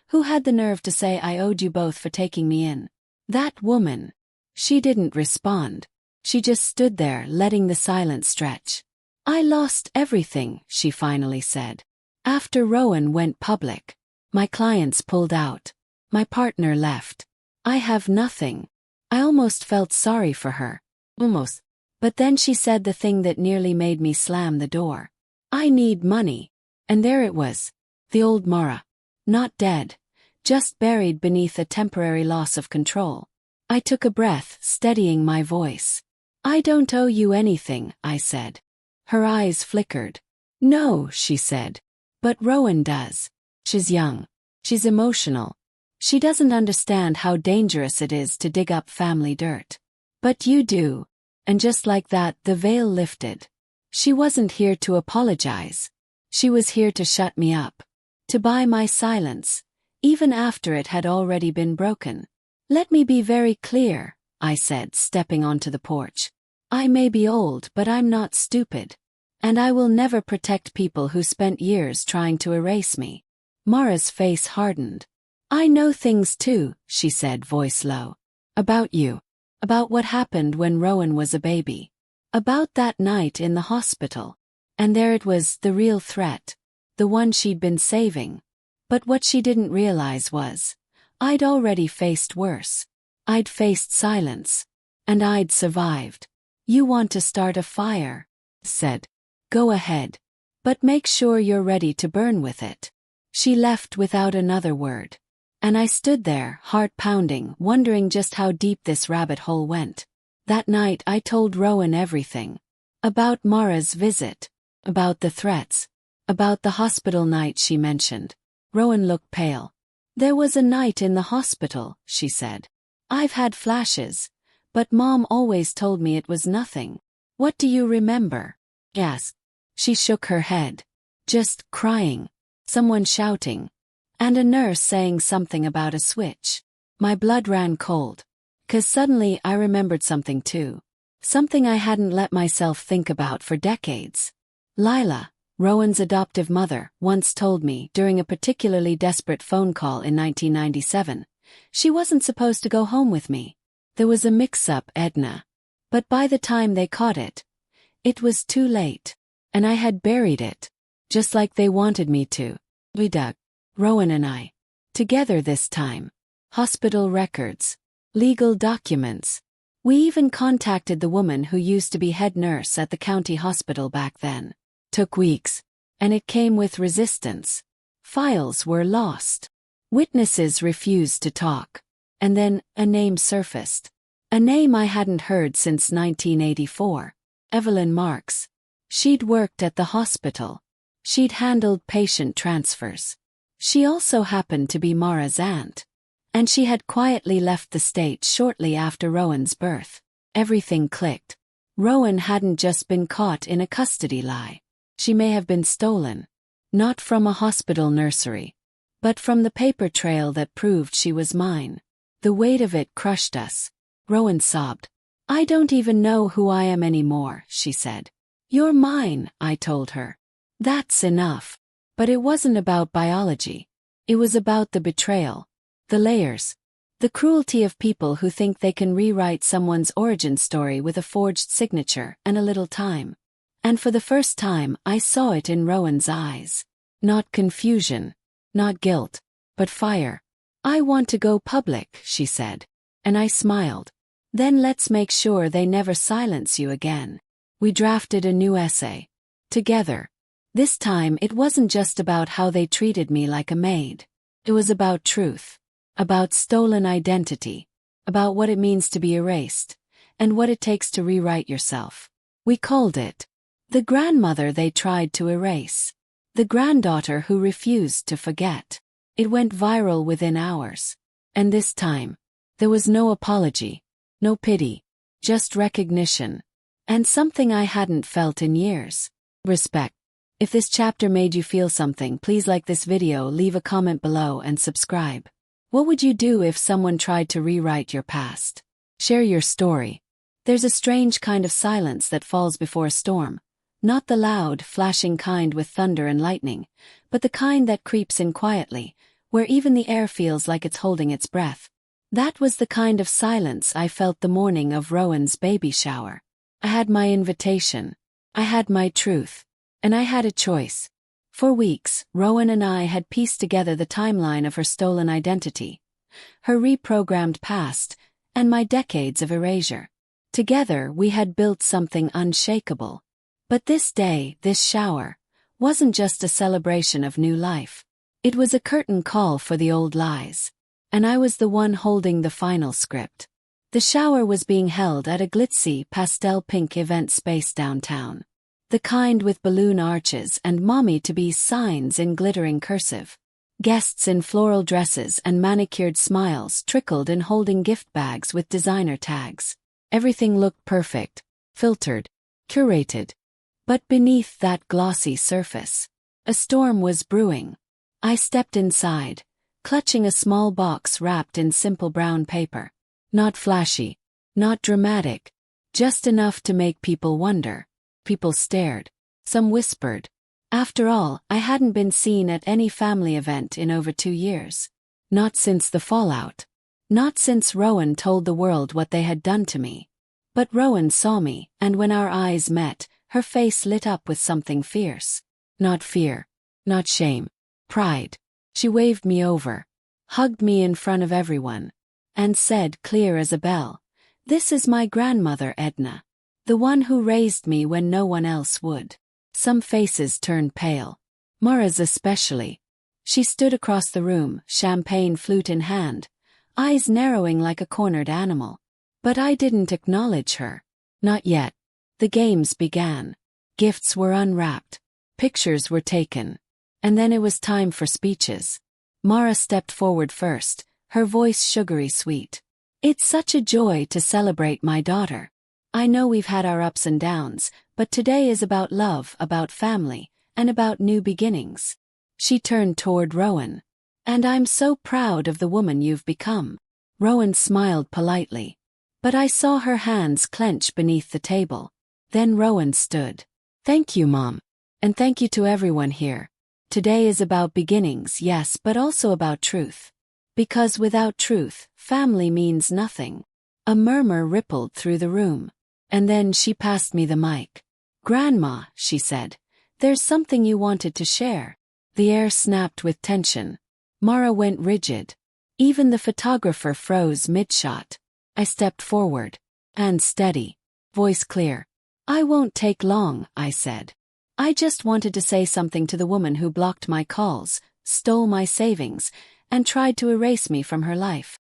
who had the nerve to say I owed you both for taking me in. That woman. She didn't respond. She just stood there, letting the silence stretch. "I lost everything," she finally said. "After Rowan went public. My clients pulled out. My partner left. I have nothing." I almost felt sorry for her. Almost. But then she said the thing that nearly made me slam the door. "I need money." And there it was. The old Mara. Not dead. Just buried beneath a temporary loss of control. I took a breath, steadying my voice. "I don't owe you anything," I said. Her eyes flickered. "No," she said. "But Rowan does. She's young. She's emotional. She doesn't understand how dangerous it is to dig up family dirt. But you do." And just like that, the veil lifted. She wasn't here to apologize. She was here to shut me up. To buy my silence, even after it had already been broken. "Let me be very clear," I said, stepping onto the porch. "I may be old, but I'm not stupid. And I will never protect people who spent years trying to erase me." Mara's face hardened. "I know things too," she said, voice low. "About you. About what happened when Rowan was a baby. About that night in the hospital. And there it was, the real threat. The one she'd been saving. But what she didn't realize was, I'd already faced worse. I'd faced silence. And I'd survived. You want to start a fire? Said. Go ahead. But make sure you're ready to burn with it. She left without another word. And I stood there, heart pounding, wondering just how deep this rabbit hole went. That night I told Rowan everything. About Mara's visit. About the threats. About the hospital night she mentioned. Rowan looked pale. There was a night in the hospital, she said. I've had flashes. But Mom always told me it was nothing. What do you remember? Asked. She shook her head. Just crying. Someone shouting. And a nurse saying something about a switch. My blood ran cold. 'Cause suddenly I remembered something too. Something I hadn't let myself think about for decades. Lila, Rowan's adoptive mother, once told me during a particularly desperate phone call in 1997, she wasn't supposed to go home with me. There was a mix-up, Edna. But by the time they caught it, it was too late. And I had buried it. Just like they wanted me to. We dug. Rowan and I. Together this time. Hospital records. Legal documents. We even contacted the woman who used to be head nurse at the county hospital back then. Took weeks. And it came with resistance. Files were lost. Witnesses refused to talk. And then, a name surfaced. A name I hadn't heard since 1984. Evelyn Marks. She'd worked at the hospital. She'd handled patient transfers. She also happened to be Mara's aunt. And she had quietly left the state shortly after Rowan's birth. Everything clicked. Rowan hadn't just been caught in a custody lie. She may have been stolen. Not from a hospital nursery. But from the paper trail that proved she was mine. The weight of it crushed us. Rowan sobbed. I don't even know who I am anymore, she said. You're mine, I told her. That's enough. But it wasn't about biology. It was about the betrayal. The layers. The cruelty of people who think they can rewrite someone's origin story with a forged signature and a little time. And for the first time, I saw it in Rowan's eyes. Not confusion. Not guilt. But fire. I want to go public, she said. And I smiled. Then let's make sure they never silence you again. We drafted a new essay. Together. This time it wasn't just about how they treated me like a maid. It was about truth. About stolen identity. About what it means to be erased. And what it takes to rewrite yourself. We called it The Grandmother They Tried to Erase. The Granddaughter Who Refused to Forget. It went viral within hours. And this time, there was no apology, no pity, just recognition. And something I hadn't felt in years. Respect. If this chapter made you feel something, please like this video, leave a comment below and subscribe. What would you do if someone tried to rewrite your past? Share your story. There's a strange kind of silence that falls before a storm. Not the loud, flashing kind with thunder and lightning, but the kind that creeps in quietly, where even the air feels like it's holding its breath. That was the kind of silence I felt the morning of Rowan's baby shower. I had my invitation. I had my truth. And I had a choice. For weeks, Rowan and I had pieced together the timeline of her stolen identity, her reprogrammed past, and my decades of erasure. Together we had built something unshakable. But this day, this shower, wasn't just a celebration of new life. It was a curtain call for the old lies. And I was the one holding the final script. The shower was being held at a glitzy pastel pink event space downtown. The kind with balloon arches and mommy-to-be signs in glittering cursive. Guests in floral dresses and manicured smiles trickled in holding gift bags with designer tags. Everything looked perfect, filtered, curated. But beneath that glossy surface, a storm was brewing. I stepped inside, clutching a small box wrapped in simple brown paper. Not flashy, not dramatic, just enough to make people wonder. People stared. Some whispered. After all, I hadn't been seen at any family event in over 2 years. Not since the fallout. Not since Rowan told the world what they had done to me. But Rowan saw me, and when our eyes met, her face lit up with something fierce. Not fear. Not shame. Pride. She waved me over. Hugged me in front of everyone. and said clear as a bell, "This is my grandmother Edna. The one who raised me when no one else would." Some faces turned pale. Mara's especially. She stood across the room, champagne flute in hand, eyes narrowing like a cornered animal. But I didn't acknowledge her. Not yet. The games began. Gifts were unwrapped. Pictures were taken. And then it was time for speeches. Mara stepped forward first, her voice sugary sweet. "It's such a joy to celebrate my daughter. I know we've had our ups and downs, but today is about love, about family, and about new beginnings." She turned toward Rowan. "And I'm so proud of the woman you've become." Rowan smiled politely. But I saw her hands clench beneath the table. Then Rowan stood. "Thank you, Mom. And thank you to everyone here. Today is about beginnings, yes, but also about truth. Because without truth, family means nothing." A murmur rippled through the room. And then she passed me the mic. "Grandma," she said, "there's something you wanted to share." The air snapped with tension. Mara went rigid. Even the photographer froze mid-shot. I stepped forward. "And steady. Voice clear." "I won't take long," I said. "I just wanted to say something to the woman who blocked my calls, stole my savings, and tried to erase me from her life."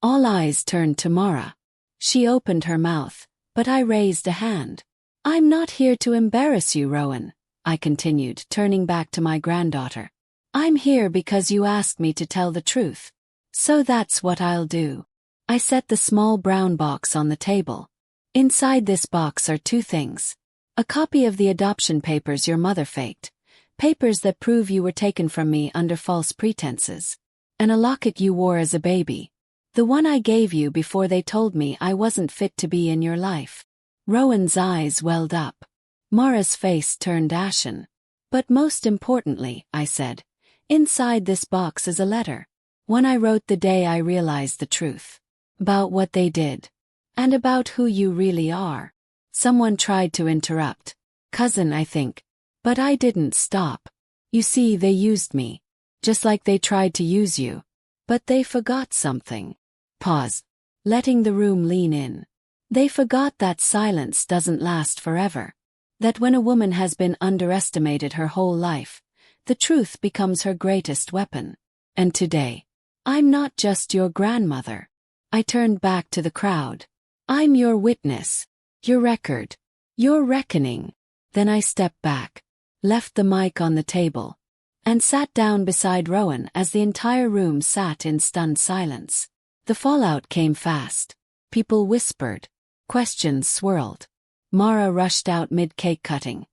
All eyes turned to Mara. She opened her mouth, but I raised a hand. "I'm not here to embarrass you, Rowan," I continued, turning back to my granddaughter. "I'm here because you asked me to tell the truth. So that's what I'll do." I set the small brown box on the table. Inside this box are two things. A copy of the adoption papers your mother faked, papers that prove you were taken from me under false pretenses, and a locket you wore as a baby, the one I gave you before they told me I wasn't fit to be in your life. Rowan's eyes welled up. Mara's face turned ashen. "But most importantly," I said, "inside this box is a letter. One I wrote the day I realized the truth. About what they did. And about who you really are." Someone tried to interrupt. "Cousin, I think." But I didn't stop. "You see, they used me. Just like they tried to use you. But they forgot something." Pause. Letting the room lean in. "They forgot that silence doesn't last forever. That when a woman has been underestimated her whole life, the truth becomes her greatest weapon. And today, I'm not just your grandmother." I turned back to the crowd. "I'm your witness. Your record. Your reckoning." Then I stepped back, left the mic on the table, and sat down beside Rowan as the entire room sat in stunned silence. The fallout came fast. People whispered. Questions swirled. Mara rushed out mid-cake cutting,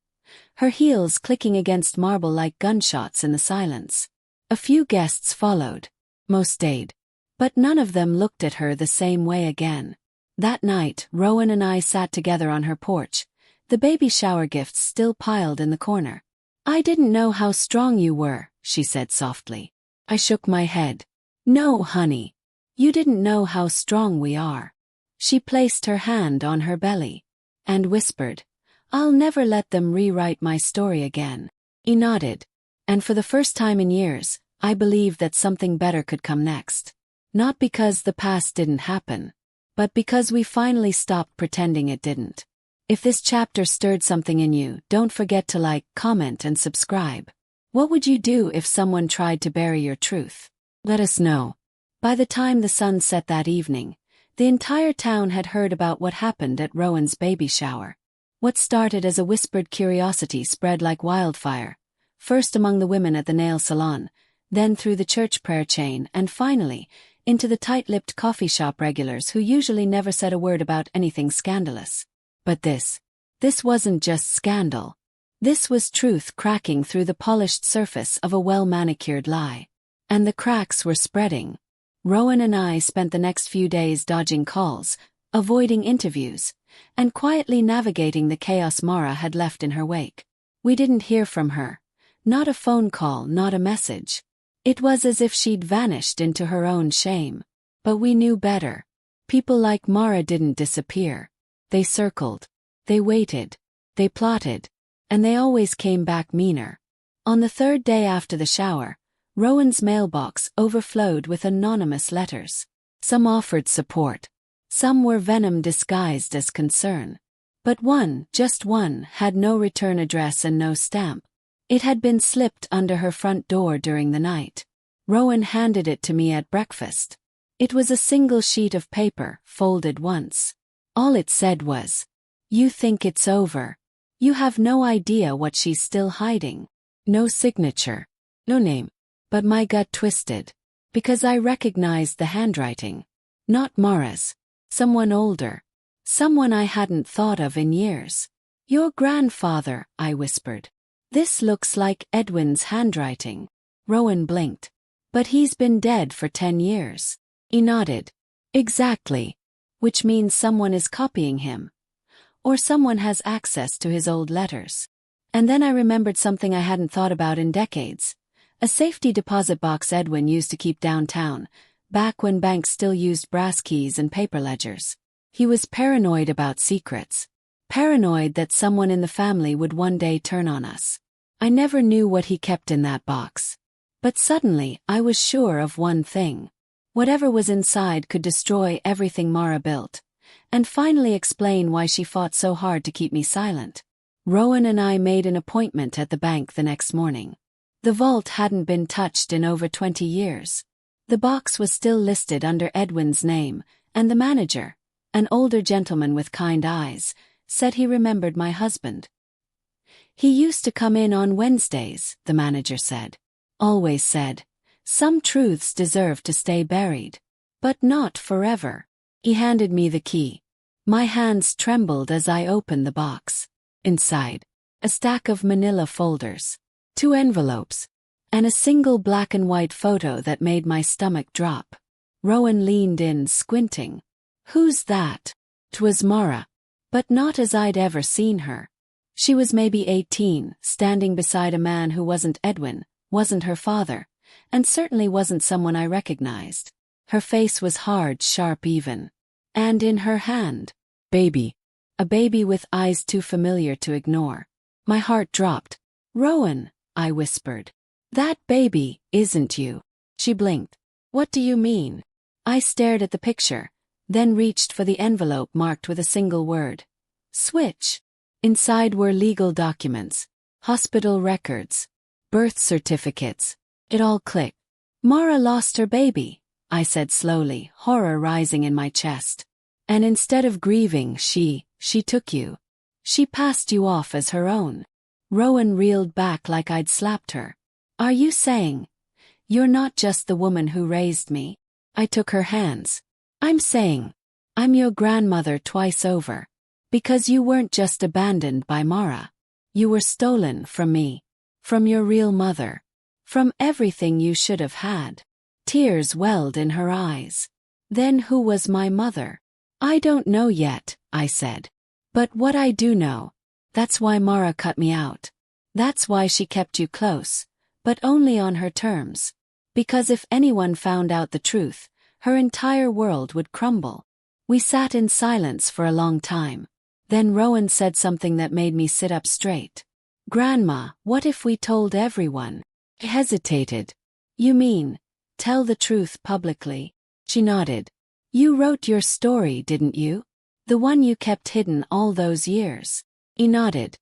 her heels clicking against marble like gunshots in the silence. A few guests followed. Most stayed. But none of them looked at her the same way again. That night, Rowan and I sat together on her porch, the baby shower gifts still piled in the corner. "I didn't know how strong you were," she said softly. I shook my head. "No, honey. You didn't know how strong we are." She placed her hand on her belly and whispered, "I'll never let them rewrite my story again." He nodded. And for the first time in years, I believed that something better could come next. Not because the past didn't happen, but because we finally stopped pretending it didn't. If this chapter stirred something in you, don't forget to like, comment, and subscribe. What would you do if someone tried to bury your truth? Let us know. By the time the sun set that evening, the entire town had heard about what happened at Rowan's baby shower. What started as a whispered curiosity spread like wildfire, first among the women at the nail salon, then through the church prayer chain, and finally, into the tight-lipped coffee shop regulars who usually never said a word about anything scandalous. But this wasn't just scandal. This was truth cracking through the polished surface of a well-manicured lie. And the cracks were spreading. Rowan and I spent the next few days dodging calls, avoiding interviews, and quietly navigating the chaos Mara had left in her wake. We didn't hear from her. Not a phone call, not a message. It was as if she'd vanished into her own shame. But we knew better. People like Mara didn't disappear. They circled. They waited. They plotted. And they always came back meaner. On the third day after the shower, Rowan's mailbox overflowed with anonymous letters. Some offered support. Some were venom disguised as concern. But one, just one, had no return address and no stamp. It had been slipped under her front door during the night. Rowan handed it to me at breakfast. It was a single sheet of paper, folded once. All it said was, "You think it's over. You have no idea what she's still hiding." No signature. No name. But my gut twisted. Because I recognized the handwriting. Not Mara's. Someone older. Someone I hadn't thought of in years. "Your grandfather," I whispered. "This looks like Edwin's handwriting." Rowan blinked. "But he's been dead for 10 years. He nodded. "Exactly. Which means someone is copying him. Or someone has access to his old letters." And then I remembered something I hadn't thought about in decades. A safety deposit box Edwin used to keep downtown, back when banks still used brass keys and paper ledgers. He was paranoid about secrets. Paranoid that someone in the family would one day turn on us. I never knew what he kept in that box. But suddenly, I was sure of one thing. Whatever was inside could destroy everything Mara built, and finally explain why she fought so hard to keep me silent. Rowan and I made an appointment at the bank the next morning. The vault hadn't been touched in over 20 years. The box was still listed under Edwin's name, and the manager, an older gentleman with kind eyes, said he remembered my husband. "He used to come in on Wednesdays," the manager said. "Always said, some truths deserve to stay buried. But not forever." He handed me the key. My hands trembled as I opened the box. Inside, a stack of manila folders, 2 envelopes, and a single black and white photo that made my stomach drop. Rowan leaned in, squinting. "Who's that?" 'Twas Mara. But not as I'd ever seen her. She was maybe 18, standing beside a man who wasn't Edwin, wasn't her father, and certainly wasn't someone I recognized. Her face was hard, sharp even. And in her hand, baby. A baby with eyes too familiar to ignore. My heart dropped. "Rowan," I whispered. "That baby isn't you." She blinked. "What do you mean?" I stared at the picture, then reached for the envelope marked with a single word. "Switch." Inside were legal documents, hospital records, birth certificates. It all clicked. "Mara lost her baby," I said slowly, horror rising in my chest. "And instead of grieving, she took you. She passed you off as her own." Rowan reeled back like I'd slapped her. "Are you saying you're not just the woman who raised me?" I took her hands. "I'm saying I'm your grandmother twice over. Because you weren't just abandoned by Mara. You were stolen from me. From your real mother. From everything you should have had." Tears welled in her eyes. "Then who was my mother?" "I don't know yet," I said. "But what I do know, that's why Mara cut me out. That's why she kept you close, but only on her terms. Because if anyone found out the truth, her entire world would crumble." We sat in silence for a long time. Then Rowan said something that made me sit up straight. "Grandma, what if we told everyone?" I hesitated. "You mean, tell the truth publicly?" She nodded. "You wrote your story, didn't you? The one you kept hidden all those years." He nodded.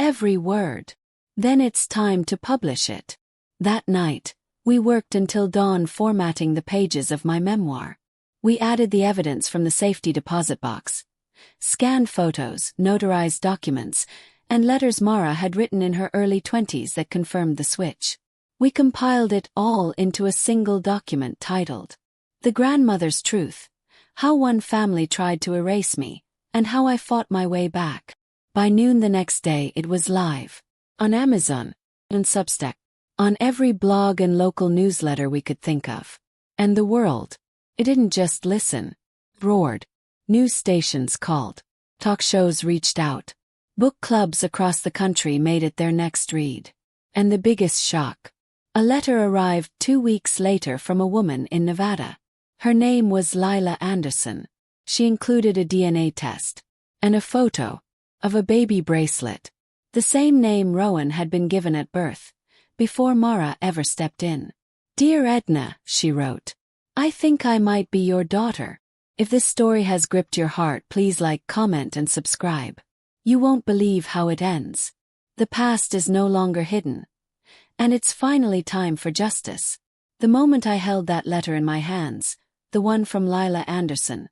"Every word. Then it's time to publish it." That night, we worked until dawn formatting the pages of my memoir. We added the evidence from the safety deposit box. Scanned photos, notarized documents, and letters Mara had written in her early 20s that confirmed the switch. We compiled it all into a single document titled, "The Grandmother's Truth: How One Family Tried to Erase Me, and How I Fought My Way Back." By noon the next day it was live. On Amazon, on Substack, on every blog and local newsletter we could think of. And the world, it didn't just listen, it roared. News stations called. Talk shows reached out. Book clubs across the country made it their next read. And the biggest shock. A letter arrived 2 weeks later from a woman in Nevada. Her name was Lila Anderson. She included a DNA test. And a photo. Of a baby bracelet. The same name Rowan had been given at birth. Before Mara ever stepped in. "Dear Edna," she wrote. I think I might be your daughter. If this story has gripped your heart, please like, comment, and subscribe. You won't believe how it ends. The past is no longer hidden. And it's finally time for justice. The moment I held that letter in my hands, the one from Lila Anderson,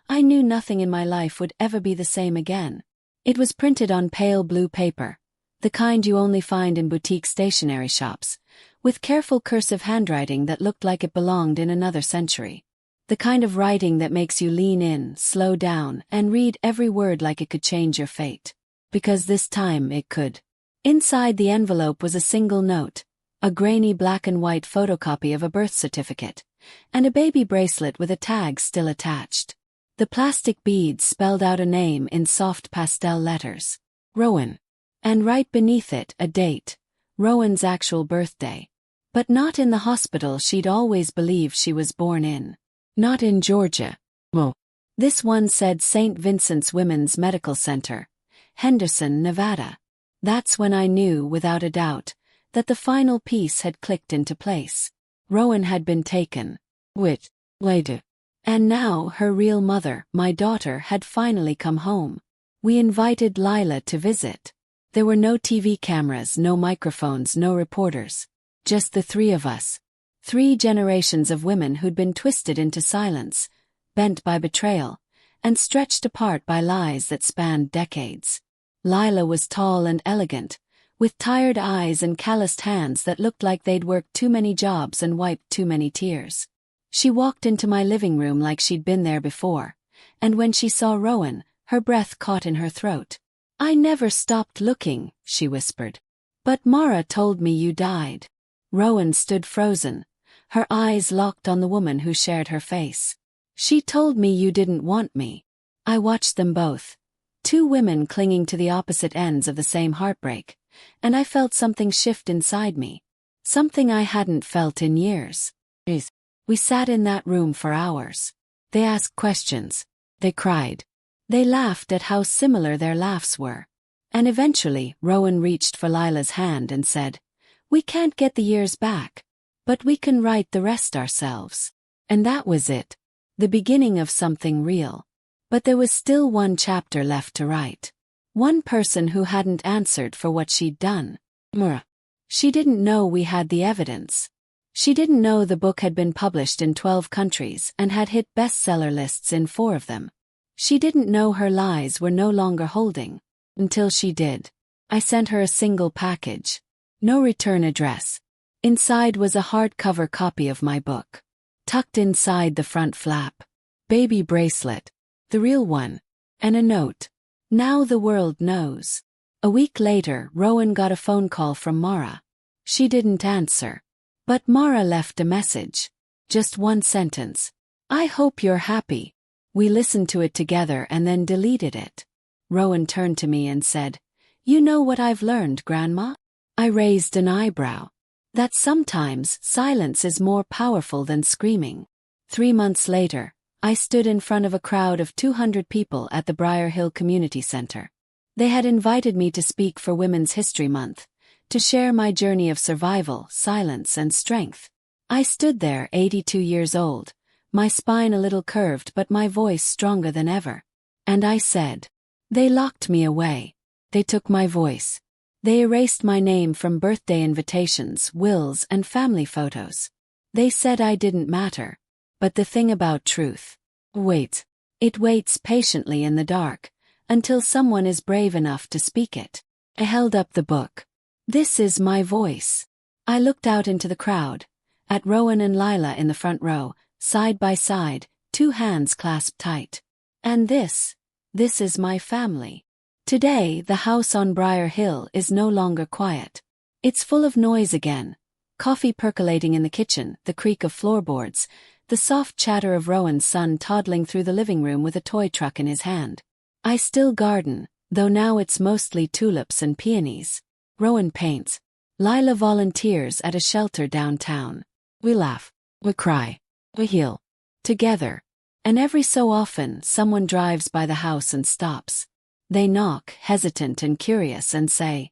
I knew nothing in my life would ever be the same again. It was printed on pale blue paper, the kind you only find in boutique stationery shops, with careful cursive handwriting that looked like it belonged in another century. The kind of writing that makes you lean in, slow down, and read every word like it could change your fate. Because this time it could. Inside the envelope was a single note, a grainy black and white photocopy of a birth certificate, and a baby bracelet with a tag still attached. The plastic beads spelled out a name in soft pastel letters. Rowan. And right beneath it, a date. Rowan's actual birthday. But not in the hospital she'd always believed she was born in. Not in Georgia. Well, this one said St. Vincent's Women's Medical Center, Henderson, Nevada. That's when I knew, without a doubt, that the final piece had clicked into place. Rowan had been taken. With later. And now her real mother, my daughter, had finally come home. We invited Lila to visit. There were no TV cameras, no microphones, no reporters. Just the three of us. 3 generations of women who'd been twisted into silence, bent by betrayal, and stretched apart by lies that spanned decades. Lila was tall and elegant, with tired eyes and calloused hands that looked like they'd worked too many jobs and wiped too many tears. She walked into my living room like she'd been there before, and when she saw Rowan, her breath caught in her throat. "I never stopped looking," she whispered. "But Mara told me you died." Rowan stood frozen, her eyes locked on the woman who shared her face. "She told me you didn't want me." I watched them both. 2 women clinging to the opposite ends of the same heartbreak, and I felt something shift inside me. Something I hadn't felt in years. We sat in that room for hours. They asked questions. They cried. They laughed at how similar their laughs were. And eventually, Rowan reached for Lila's hand and said, "We can't get the years back, but we can write the rest ourselves." And that was it. The beginning of something real. But there was still one chapter left to write. One person who hadn't answered for what she'd done. Mara. She didn't know we had the evidence. She didn't know the book had been published in 12 countries and had hit bestseller lists in 4 of them. She didn't know her lies were no longer holding. Until she did. I sent her a single package. No return address. Inside was a hardcover copy of my book. Tucked inside the front flap. Baby bracelet. The real one. And a note. "Now the world knows." A week later, Rowan got a phone call from Mara. She didn't answer. But Mara left a message. Just one sentence. "I hope you're happy." We listened to it together and then deleted it. Rowan turned to me and said, "You know what I've learned, Grandma?" I raised an eyebrow. That sometimes silence is more powerful than screaming. 3 months later, I stood in front of a crowd of 200 people at the Briar Hill Community Center. They had invited me to speak for Women's History Month, to share my journey of survival, silence, and strength. I stood there, 82 years old, my spine a little curved but my voice stronger than ever. And I said, "They locked me away. They took my voice. They erased my name from birthday invitations, wills, and family photos. They said I didn't matter. But the thing about truth, it waits patiently in the dark, until someone is brave enough to speak it." I held up the book. "This is my voice." I looked out into the crowd, at Rowan and Lila in the front row, side by side, 2 hands clasped tight. "And this is my family." Today, the house on Briar Hill is no longer quiet. It's full of noise again. Coffee percolating in the kitchen, the creak of floorboards, the soft chatter of Rowan's son toddling through the living room with a toy truck in his hand. I still garden, though now it's mostly tulips and peonies. Rowan paints. Lila volunteers at a shelter downtown. We laugh. We cry. We heal. Together. And every so often, someone drives by the house and stops. They knock, hesitant and curious, and say,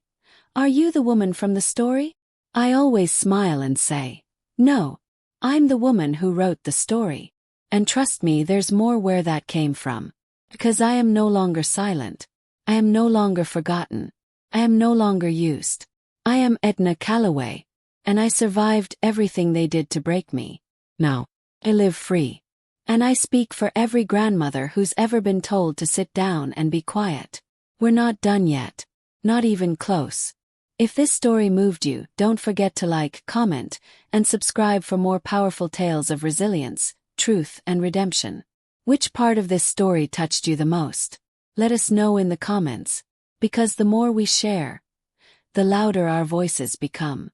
"Are you the woman from the story?" I always smile and say, "No. I'm the woman who wrote the story. And trust me, there's more where that came from. Because I am no longer silent. I am no longer forgotten. I am no longer used. I am Edna Calloway. And I survived everything they did to break me. Now, I live free. And I speak for every grandmother who's ever been told to sit down and be quiet. We're not done yet. Not even close. If this story moved you, don't forget to like, comment, and subscribe for more powerful tales of resilience, truth, and redemption. Which part of this story touched you the most? Let us know in the comments. Because the more we share, the louder our voices become.